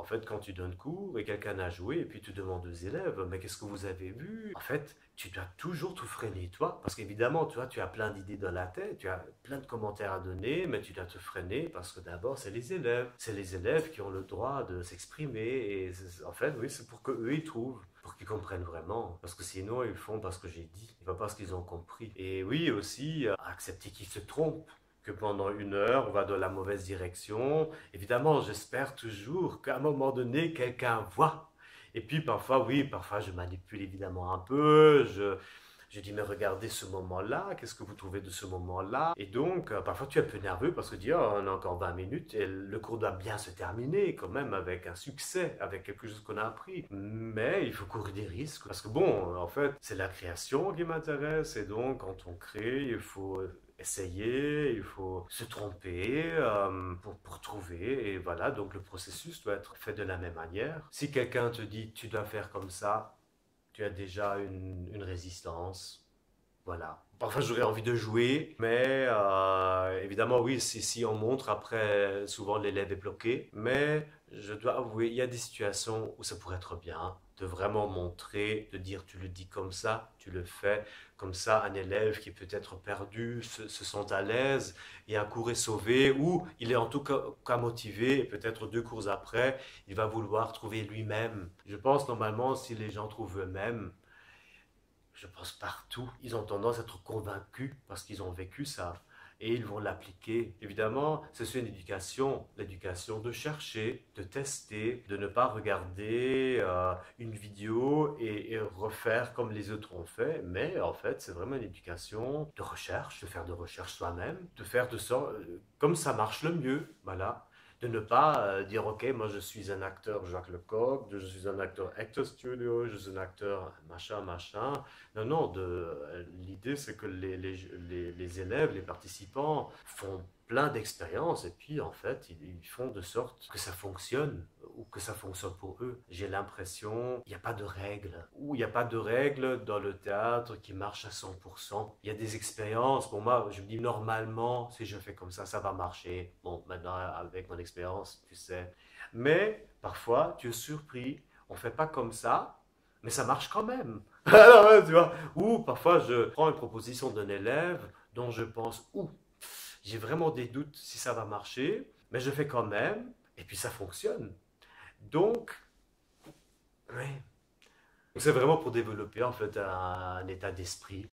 En fait, quand tu donnes cours et quelqu'un a joué et puis tu demandes aux élèves, mais qu'est-ce que vous avez vu? En fait, tu dois toujours tout freiner, toi, parce qu'évidemment, tu vois, tu as plein d'idées dans la tête, tu as plein de commentaires à donner, mais tu dois te freiner parce que d'abord, c'est les élèves. C'est les élèves qui ont le droit de s'exprimer et en fait, oui, c'est pour qu'eux, ils trouvent, pour qu'ils comprennent vraiment. Parce que sinon, ils font parce que j'ai dit, pas parce qu'ils ont compris. Et oui, aussi, accepter qu'ils se trompent, que pendant une heure, on va dans la mauvaise direction. Évidemment, j'espère toujours qu'à un moment donné, quelqu'un voit. Et puis parfois, oui, parfois je manipule évidemment un peu. Je dis, mais regardez ce moment-là, qu'est-ce que vous trouvez de ce moment-là? Et donc, parfois tu es un peu nerveux parce que tu dis, oh, on a encore 20 minutes et le cours doit bien se terminer quand même avec un succès, avec quelque chose qu'on a appris. Mais il faut courir des risques parce que bon, en fait, c'est la création qui m'intéresse et donc quand on crée, il faut essayer, il faut se tromper pour trouver. Et voilà, donc le processus doit être fait de la même manière. Si quelqu'un te dit tu dois faire comme ça, tu as déjà une résistance. Voilà. Parfois j'aurais envie de jouer, mais évidemment oui, si on montre après, souvent l'élève est bloqué. Mais je dois avouer, il y a des situations où ça pourrait être bien de vraiment montrer, de dire tu le dis comme ça, tu le fais comme ça. Un élève qui est peut-être perdu se sent à l'aise et un cours est sauvé ou il est en tout cas motivé et peut-être 2 cours après, il va vouloir trouver lui-même. Je pense normalement si les gens trouvent eux-mêmes, je pense partout, ils ont tendance à être convaincus parce qu'ils ont vécu ça et ils vont l'appliquer. Évidemment, c'est une éducation, l'éducation de chercher, de tester, de ne pas regarder une vidéo et refaire comme les autres ont fait, mais en fait, c'est vraiment une éducation de recherche, de faire de recherche soi-même, de faire de sorte, comme ça marche le mieux, voilà de ne pas dire ok moi je suis un acteur Jacques Lecoq, je suis un acteur Actor Studio, je suis un acteur machin machin. Non, non, l'idée c'est que les élèves, les participants font plein d'expériences et puis en fait ils font de sorte que ça fonctionne ou que ça fonctionne pour eux. J'ai l'impression il n'y a pas de règles ou il n'y a pas de règles dans le théâtre qui marchent à 100%. Il y a des expériences, pour moi je me dis normalement si je fais comme ça va marcher. Bon maintenant avec mon expérience tu sais. Mais parfois tu es surpris, on ne fait pas comme ça mais ça marche quand même. Alors, ouais, tu vois, ou parfois je prends une proposition d'un élève dont je pense, ouh, j'ai vraiment des doutes si ça va marcher, mais je fais quand même, et puis ça fonctionne. Donc, oui, c'est vraiment pour développer en fait un état d'esprit